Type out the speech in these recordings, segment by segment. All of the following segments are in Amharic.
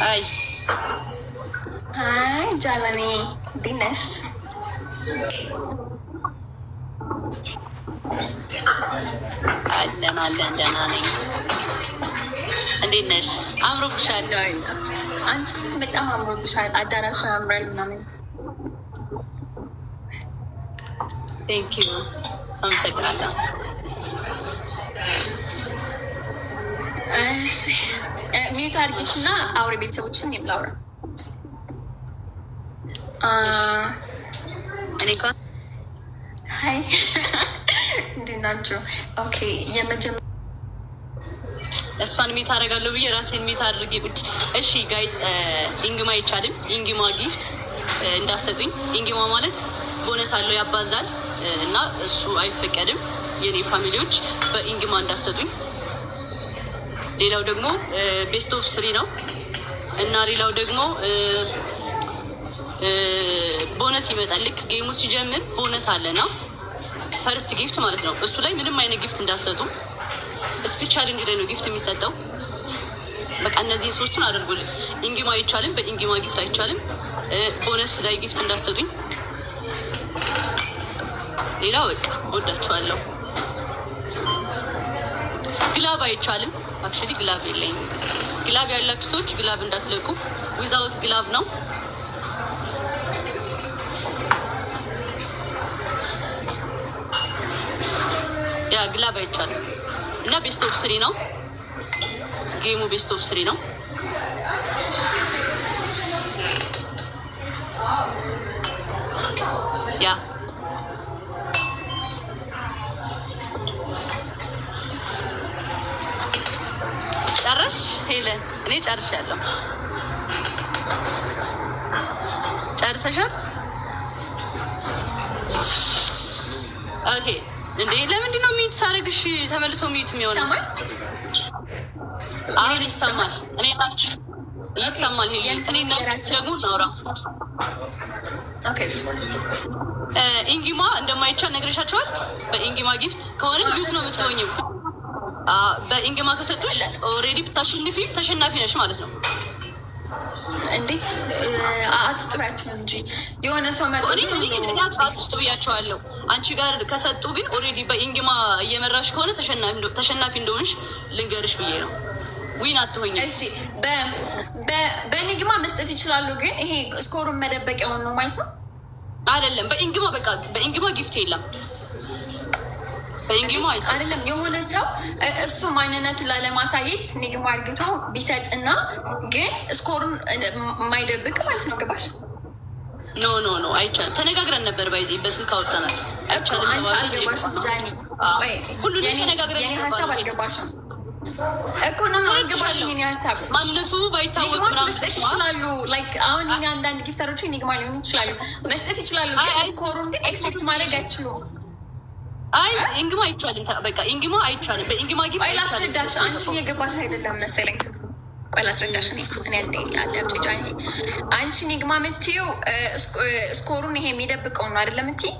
አይ አይ ጃለኔ ዲነሽ አለን ደህና ነኝ። እንዴት ነሽ? አምሮብሻል። አንቺ በጣም አምሮብሻል። አዳራሹ ያምራል ምናምን። ቴንክ ዩ አመሰግናለሁ። እሺ ሚዩት አድርጊች እና አውሪ ቤተሰቦችን የምላውራ እኔ እንኳን ሀይ እንዴት ናቸው? ኦኬ የመጀመሪያ እሷን ሚት አደርጋለሁ ብዬ ራሴን ሚት አድርጌ ቁጭ። እሺ ጋይስ ኢንግማ አይቻልም። ኢንግማ ጊፍት እንዳሰጡኝ። ኢንግማ ማለት ቦነስ አለው ያባዛል እና እሱ አይፈቀድም። የኔ ፋሚሊዎች በኢንግማ እንዳሰጡኝ። ሌላው ደግሞ ቤስት ኦፍ ስሪ ነው እና ሌላው ደግሞ ቦነስ ይመጣል። ልክ ጌሙ ሲጀምር ቦነስ አለና ፈርስት ጊፍት ማለት ነው። እሱ ላይ ምንም አይነት ጊፍት እንዳሰጡ። ስፒች ቻሌንጅ ላይ ነው ጊፍት የሚሰጠው። በቃ እነዚህ ሶስቱን አድርጎልኝ። ኢንጊማ አይቻልም፣ በኢንጊማ ጊፍት አይቻልም። ቦነስ ላይ ጊፍት እንዳሰጡኝ። ሌላው በቃ ወዳችኋለሁ። ግላብ አይቻልም። አክቹዋሊ ግላብ የለኝም። ግላብ ያላችሁ ሰዎች ግላብ እንዳትለቁ። ዊዛውት ግላብ ነው። ያ ግላብ አይቻልም እና ቤስት ኦፍ ስሪ ነው ጌሙ። ቤስት ኦፍ ስሪ ነው። ያ ጨረሽ ሄለን? እኔ ጨርሻለሁ። ጨርሰሻል? ኦኬ። እንዴ ለምንድን ነው ሚት ሳረግሽ ተመልሶ ሚት የሚሆነው? አሁን ይሰማል። እኔ ናችሁ ይሰማል። ሄለን እኔ ናችሁ ደግሞ ናውራ። ኦኬ ኢንጊማ እንደማይቻል ነግረሻቸዋል። በኢንጊማ ጊፍት ከሆነ ሉዝ ነው የምትሆኝው። በኢንጊማ ከሰጡሽ ኦልሬዲ ብታሸንፊም ተሸናፊ ነሽ ማለት ነው። እንዴ አትስጡያቸው እንጂ የሆነ ሰው መጥቶ አትስጡ ብያቸዋለሁ። አንቺ ጋር ከሰጡ ግን ኦልሬዲ በኢንጊማ እየመራሽ ከሆነ ተሸናፊ እንደሆንሽ ልንገርሽ ብዬ ነው። ዊን አትሆኝም። እሺ በኢንጊማ መስጠት ይችላሉ፣ ግን ይሄ ስኮሩን መደበቂያውን ነው ማለት ነው አይደለም። በኢንጊማ በቃ በኢንጊማ ጊፍት የለም። በኢንጊማ አይደለም። የሆነ ሰው እሱ ማንነቱን ላለማሳየት ኒግማ አርግቶ ቢሰጥና ግን ስኮሩን የማይደብቅ ማለት ነው። ገባሽ? ኖ አይቻልም። ተነጋግረን ነበር። ባይዜ በስልክ አወጣናል። አይቻልም። አንቺ አልገባሽም ጃኒ። የኔ ሀሳብ አልገባሽም እኮ ነው። አልገባሽም። የኔ ሀሳብ ማንነቱ ባይታወቅ ኒግማዎች መስጠት ይችላሉ። ላይክ አሁን እኔ አንዳንድ ጊፍተሮች ኒግማ ሊሆኑ ይችላሉ፣ መስጠት ይችላሉ፣ ግን ስኮሩን ግን ኤክሴፕት ማድረግ አይችሉም። አይ ኢንግማ አይቻልም። በቃ ኢንግማ አይቻልም። በኢንግማ ጊፍት ቆይ ላስረዳሽ። አንቺ የገባሽ አይደለም መሰለኝ። ቆይ ላስረዳሽ። እኔ አዳምጪ ጃኒ። አንቺ ኒግማ የምትይው ስኮሩን ይሄ የሚደብቀው ነው አይደለም? እምትይ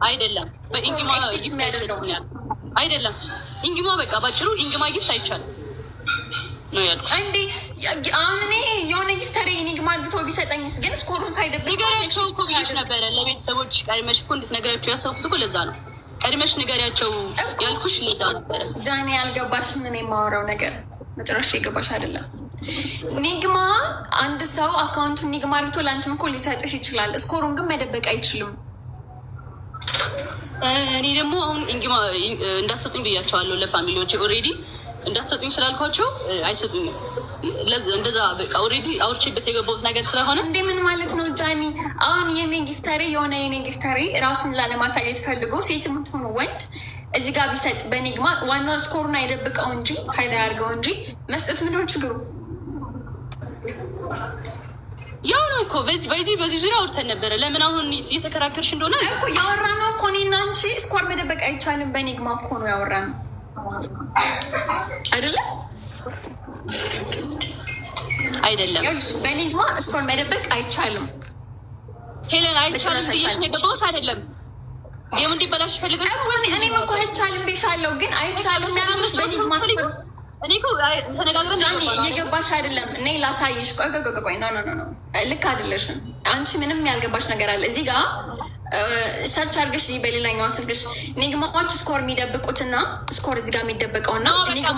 አይደለም። በኢንግማ የሚያደርገው አይደለም። ኢንግማ በቃ ባጭሩ ኢንግማ ጊፍት አይቻልም ነው ያልኩት። እንዴ አሁን እኔ የሆነ ጊፍተር ኒግማ አድርጎ ቢሰጠኝስ ግን ስኮሩን ሳይደብቅ ንገሪያቸው እኮ ብዬሽ ነበረ። ለቤተሰቦች ቀድመሽ እኮ እንድትነግሪያቸው ያሰብኩት እኮ ለዛ ነው። ቀድመሽ ንገሪያቸው ያልኩሽ ለዛ ነበረ። ጃኒ ያልገባሽም እኔ የማወራው ነገር መጨረሻ የገባሽ አይደለም። ኒግማ አንድ ሰው አካውንቱን ኒግማ አድርጎ ለአንቺም እኮ ሊሰጥሽ ይችላል። ስኮሩን ግን መደበቅ አይችልም። እኔ ደግሞ አሁን ኢንግማ እንዳትሰጡኝ ብያቸዋለሁ ለፋሚሊዎች። ኦልሬዲ እንዳትሰጡኝ ስላልኳቸው አይሰጡኝም። እንደዛ በቃ ኦልሬዲ አውርቼበት የገባሁት ነገር ስለሆነ እንዴ ምን ማለት ነው ጃኒ? አሁን የኔ ጊፍተሪ የኔ ጊፍተሪ ራሱን ላለማሳየት ፈልጎ ሴት የምትሆኑ ወንድ እዚህ ጋር ቢሰጥ በኒግማ ዋናው ስኮሩን አይደብቀው እንጂ ሀይዳ ያርገው እንጂ መስጠቱ ምንድን ነው ችግሩ? ያው ነው እኮ በዚህ ዙሪያ አውርተን ነበረ። ለምን አሁን እየተከራከርሽ እንደሆነ እኮ ያወራ ነው እኮ እኔና አንቺ ስኮር መደበቅ አይቻልም። በኒግማ እኮ ነው ያወራ ነው አይደለም? አይደለም በኒግማ ስኮር መደበቅ አይቻልም። ሄለን አይቻልም ብዬሽ ነው የገባሁት አይደለም? ይኸው እንዲበላሽ ፈልገሽ እኔም እኮ አይቻልም ብዬሻለሁ፣ ግን አይቻልም ያልኩሽ በኒግማ ስኮር እኔ እኮ ተነጋግረን እየገባሽ አይደለም። እኔ ላሳይሽ። ቆይ ኖ ልክ አይደለሽም። አንቺ ምንም ያልገባሽ ነገር አለ እዚህ ጋር። ሰርች አድርገሽ በሌላኛው ስልክሽ ኒግማዎች ስኮር የሚደብቁትና ስኮር እዚህ ጋር የሚደበቀውና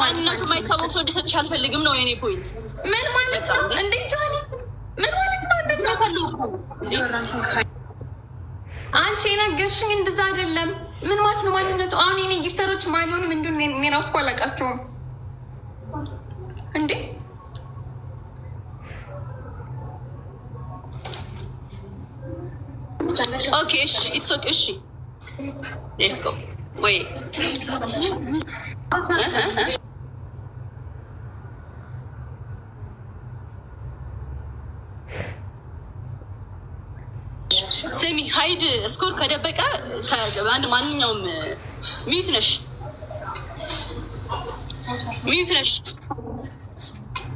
ማንነቱ ማይታወቅ ሰው እንዲሰጥሽ አልፈልግም ነው የኔ ፖይንት። ምን ማለት ነው እንዴ ጃኒ? ምን ማለት ነው እንደዛ? አንቺ የነገርሽኝ እንደዛ አይደለም። ምን ማለት ነው ማንነቱ? አሁን የኔ ጊፍተሮች ማንሆኑ ምንድን እኔ ራሱ እኮ አላውቃቸውም እንዴ። ኦኬ እሺ፣ ኢትስ ኦኬ እሺ፣ ሌትስ ጎ ወይ ስሚ፣ ሀይድ ስኮር ከደበቀ አንድ ማንኛውም ሚዩት ነሽ።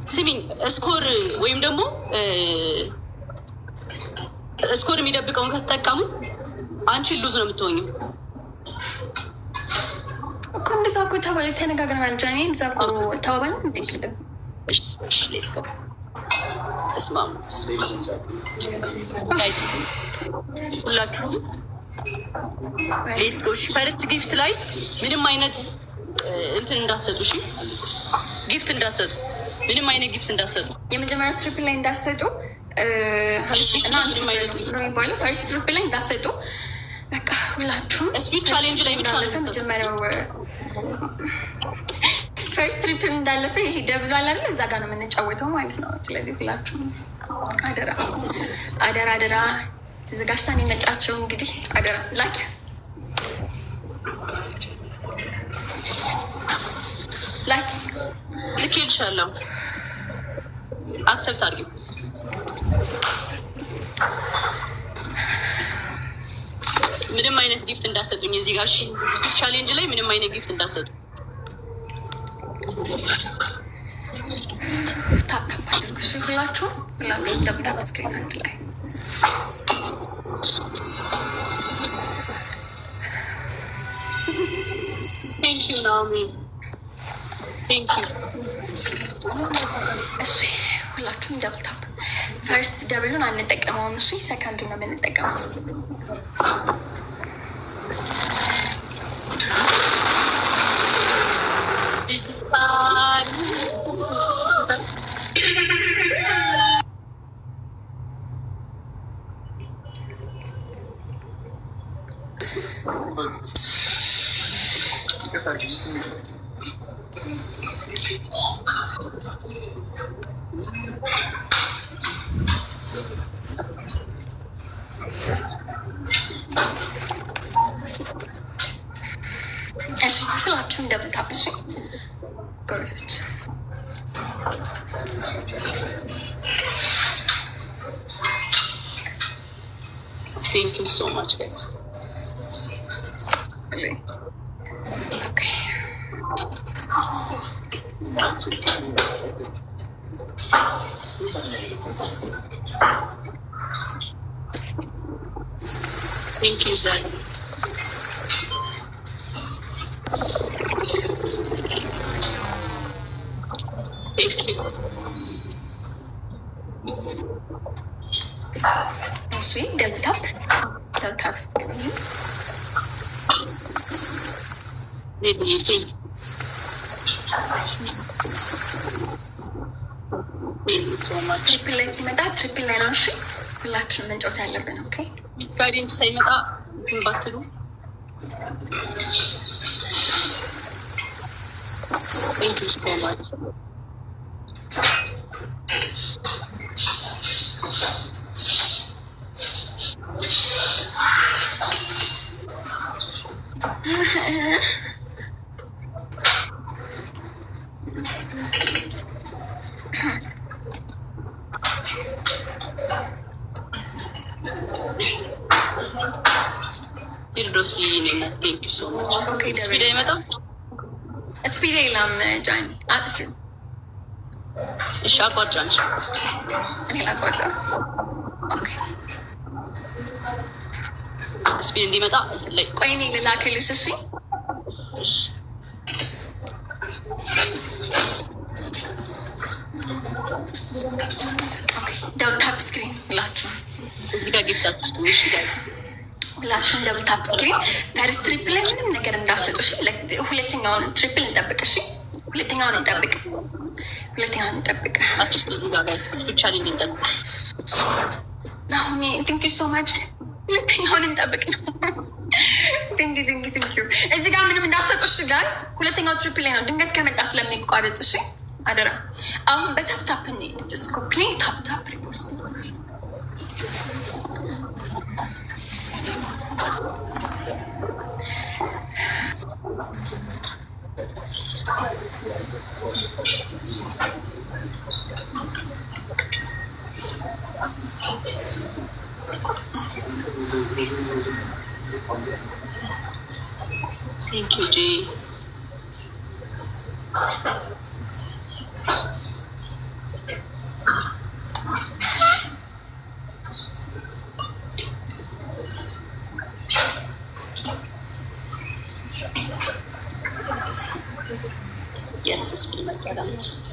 ስሚኝ፣ ስኮር ወይም ደግሞ ስኮር የሚደብቀውን ከተጠቀሙ አንቺን ሉዝ ነው የምትሆኝው እኮ። እንደዛ እኮ ተነጋግረናል ጃኒ። እንደዛ እኮ ተባባልን እንዴ? ሌትስ ጎ እስማሙ ሁላችሁም ሌትስ ጎ። ፈርስት ጊፍት ላይ ምንም አይነት እንትን እንዳሰጡ፣ እሺ ጊፍት እንዳሰጡ፣ ምንም አይነት ጊፍት እንዳሰጡ፣ የመጀመሪያው ትሪፕል ላይ እንዳሰጡ የሚባለው ፈርስት ትሪፕል ላይ እንዳሰጡ። በቃ ሁላችሁም ስፒድ ቻሌንጅ ላይ ብቻ መጀመሪያው ፈርስት ትሪፕል እንዳለፈ ይሄ ደብሎ አላለ እዛ ጋር ነው የምንጫወተው ማለት ነው። ስለዚህ ሁላችሁም አደራ ተዘጋጅታን የመጣቸው እንግዲህ አደራ ላክ ልኬልሻለሁ። አክሰፕት አድርጊው። ምንም አይነት ጊፍት እንዳሰጡኝ እዚህ ጋር ስፒድ ቻሌንጅ ላይ ምንም አይነት ጊፍት እንዳሰጡ። ታፕታፕ አድርጉ ሁላችሁ ደብዳቤ ስክሪን አንድ ላይ ቴንኪዩ ናሚ ቴንኪዩ። እሺ ሁላችሁም ደብል ታፕ። ፈርስት ደብሉን አንጠቀመውም። እሺ ሰከንዱን ነው የምንጠቀመው። እሺ ሁላችሁም ደብል ታፕ። እሺ ጎበዞች። Thank you so much, guys. Okay. Thank you, Zach. Thank you. Sweet, double tap. Double tap screen. Thank you. Thank you so much. ትሪፕል ላይ ሲመጣ ትሪፕል ላይ ነው። እሺ ሁላችንም መንጫወት ያለብን። ኦኬ ጋዴን ሳይመጣ እንትን ባትሉ። Thank you so much. Thank you so much. Okay, ስፒድ አይመጣም። ስፒድ የለም ጃኒ አጥፊው። እሺ አቋጫንሽ። እኔ ላቋጫ። ኦኬ ስፒድ እንዲመጣ ላይ ቆይ እኔ ልላክልሽ። እሺ እሺ ደብል ታፕ ስክሪን ሁላችሁ እዚህ ጋር ጊፍት አትስጡ። እሺ ጋይስ ሁላችሁም ደብል ታፕ ስክሪን። ፈርስት ትሪፕል ላይ ምንም ነገር እንዳሰጡ እሺ። ሁለተኛውን ትሪፕል እንጠብቅ እሺ። ሁለተኛውን እንጠብቅ። አትስጡ። እዚህ ጋር ጋይስ ስፔሻሊ እንጠብቅ። አሁን ቲንክ ዩ ሶ ማች። ሁለተኛውን እንጠብቅ ነው። ቲንክ ዩ። እዚህ ጋር ምንም እንዳሰጡ እሺ ጋይስ። ሁለተኛው ትሪፕል ላይ ነው። ድንገት ከመጣ ስለሚቋረጥ እሺ አደራ። አሁን በታፕታፕ እንሂድ። ጀስት ኮፕሊንግ ታፕታፕ ሪፖስት Thank you, G. Yes, it's been like that.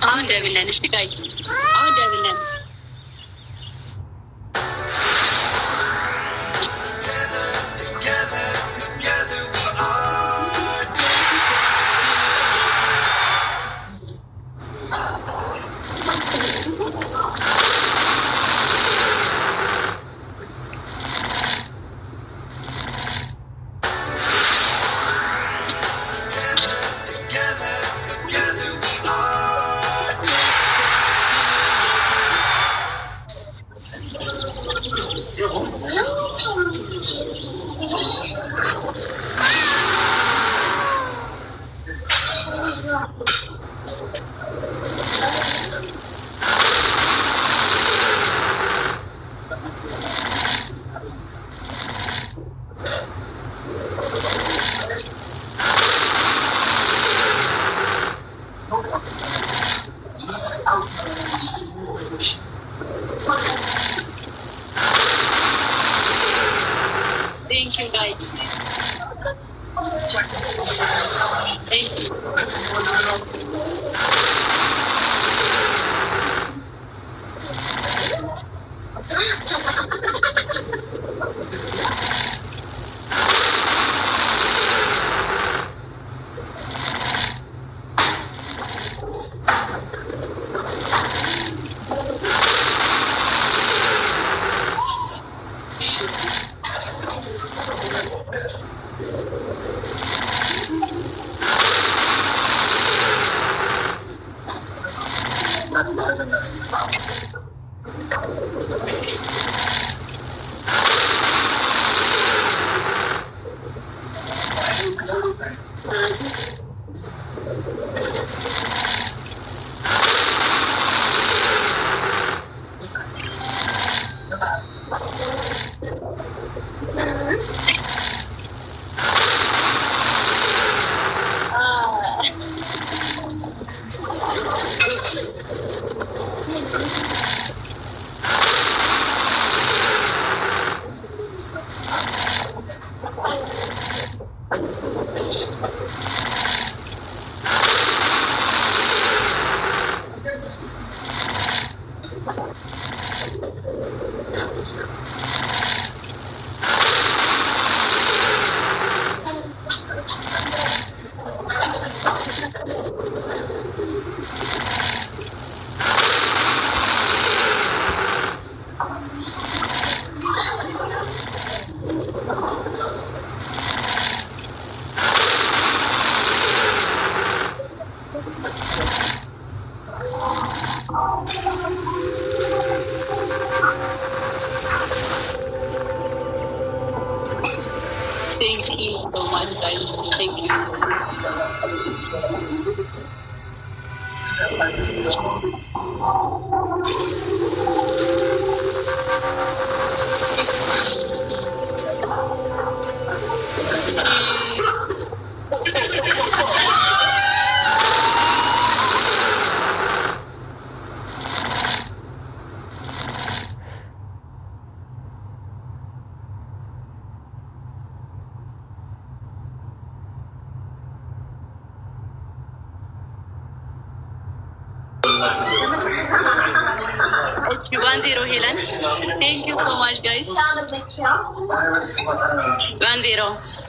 አሁን ደብለን እሺ ጋይ አሁን ደብለን Thank you guys. Thank you. Thank you so much, guys. Thank you. One zero Helen. Thank you so much, guys. 1-0.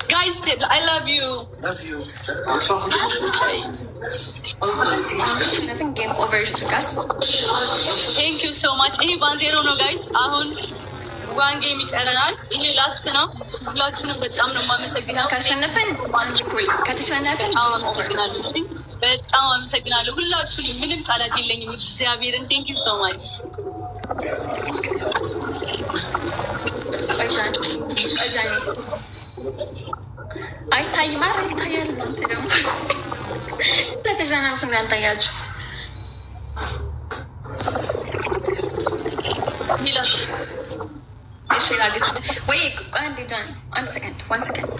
Guys, I love you. I think game over is to us. Thank you so much. Hey, 1-0 no guys. አሁን ዋን ጌም ይቀረናል። ይሄ ላስት ነው። ሁላችሁንም በጣም ነው የማመሰግነው። ካሸነፈን አንድ ኩል ከተሸነፈን አመሰግናለሁ። እሺ በጣም አመሰግናለሁ ሁላችሁንም። ምንም ቃላት የለኝም። እግዚአብሔርን ቴንክ ዩ ሶ ማች። አይታይ ማር ይታያል። እናንተ ደግሞ ለተሸናፊ እንዳንታያችሁ ሚላስ እሺ ላግቱት ወይ አንድ ጃን አንድ ሰከንድ ዋን ሰከንድ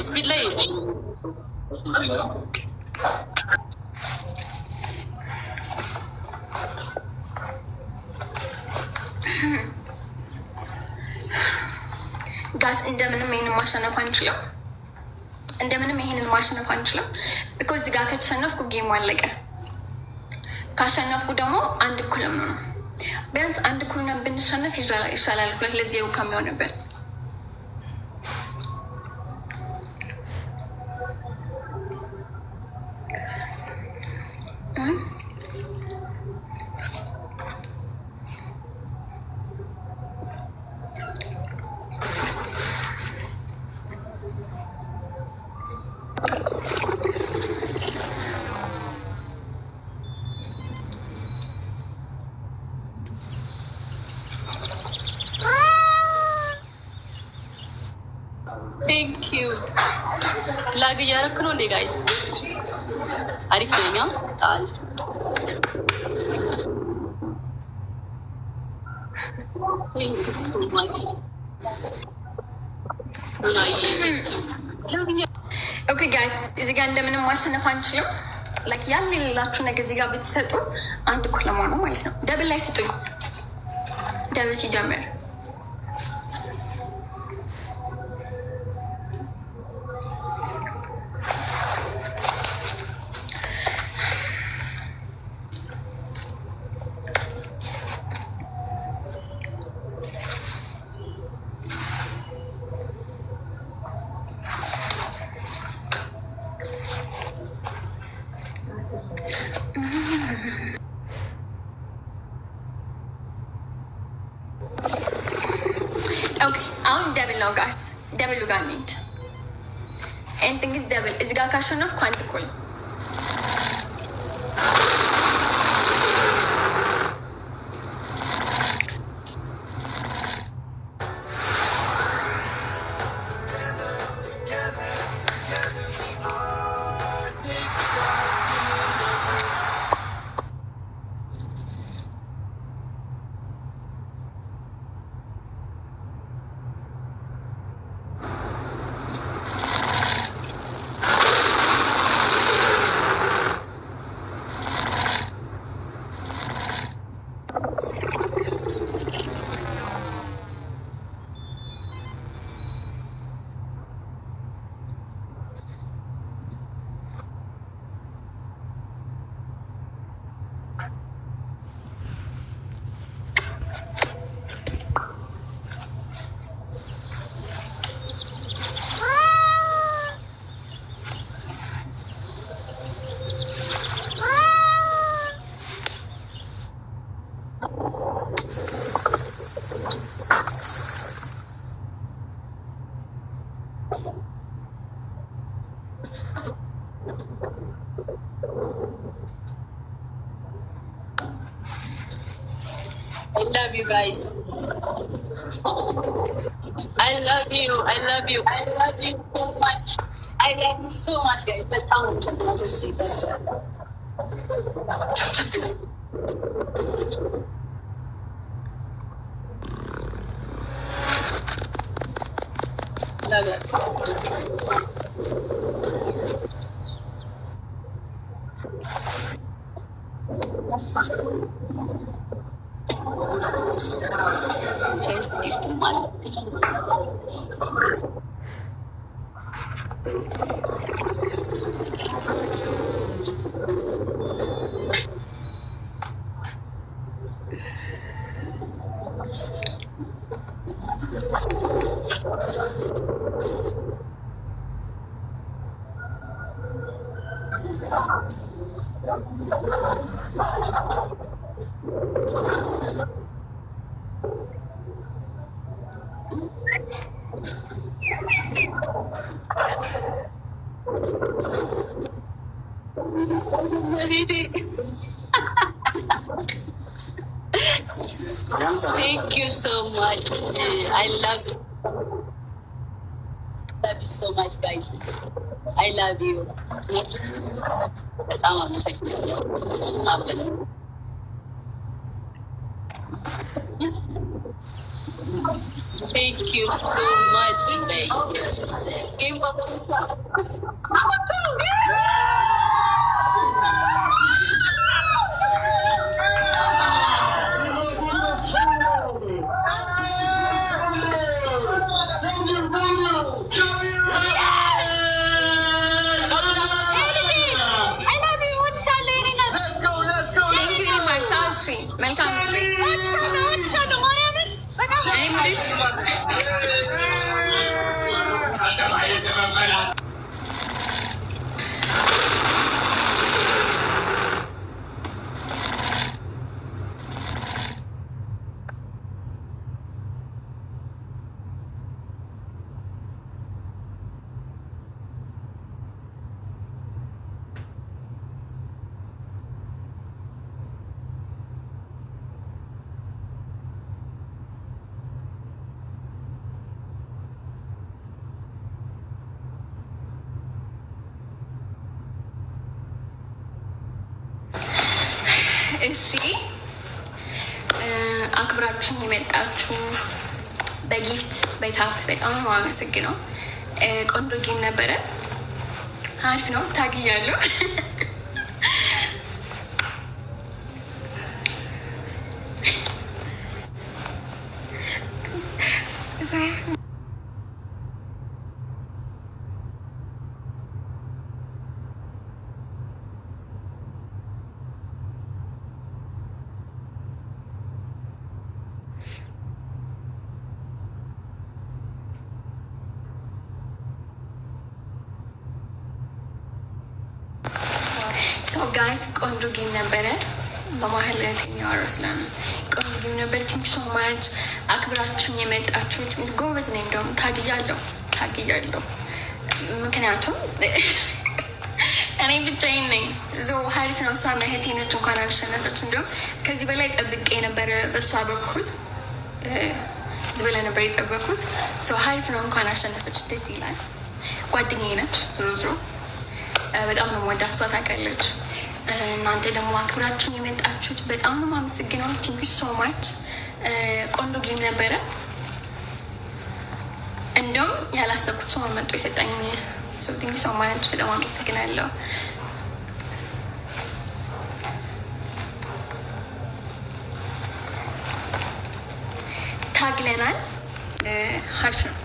ስፒድ ላይ ጋዝ እንደምንም ይሄንን ማሸነፍ አንችልም። እንደምንም ይሄንን ማሸነፍ አንችልም። ቢኮዝ እዚህ ጋር ከተሸነፍኩ ጌሙ አለቀ። ካሸነፍኩ ደግሞ አንድ እኩልም ነው። ቢያንስ አንድ እኩል ነን ብንሸነፍ ይሻላል 2-0 ከሚሆንብን። ቴንክ ዩ ላግ እያደረክ ነው እንዴ ጋይስ? አሪፍ ነኛ ጣል ኦኬ ጋይስ እዚህ ጋር እንደምንም ማሸነፍ አንችልም። ላይክ ያን የሌላችሁ ነገር እዚህ ጋር ብትሰጡ አንድ እኩል ለመሆኑ ማለት ነው። ደብል ላይ ስጡኝ። ደብል ሲጀምር አሁን ደብል ነው ጋስ ደብሉ ጋር እንሂድ። ኤንቲንግስ ደብል እዚህ ጋር ካሸነፍኩ አንድ እኩል I love you guys. I love you. I love you. I love you so much. I love you so much, guys. በጣም first gift ማለት Thank you so much. I love you. Love you so much, guys. I love you. በጣም አመሰግናለሁ። Thank you so much. እሺ አክብራችሁ የመጣችሁ በጊፍት በታፕ በጣም ነው አመሰግነው። ቆንጆ ጌም ነበረ። አሪፍ ነው። ታግያለሁ። ጋይስ ቆንጆ ጌም ነበረ። በማህል የሚያወራው ስላለ ቆንጆ ጌም ነበር። ቲንክ ሶ ማች አክብራችሁን የመጣችሁት ጎበዝ ነኝ። እንደውም ታግያለሁ። ምክንያቱም እኔ ብቻዬን ነኝ። ዞ ሀሪፍ ነው። እሷ እህቴ ነች፣ እንኳን አልሸነፈች። እንዲሁም ከዚህ በላይ ጠብቄ ነበረ። በእሷ በኩል እዚህ በላይ ነበር የጠበኩት። ሀሪፍ ነው። እንኳን አልሸነፈች። ደስ ይላል። ጓደኛዬ ነች። ዞሮ በጣም ነው የምወዳት። እሷ ታውቃለች። እናንተ ደግሞ አክብራችሁን የመጣችሁት በጣም ነው የማመሰግነው። ቲንክ ሶ ማች። ቆንጆ ጌም ነበረ። እንደውም ያላሰብኩት ሰው መጥቶ የሰጠኝ ቲንክ ሶ ማች። በጣም አመሰግናለሁ። ታግለናል። ሀሪፍ ነው።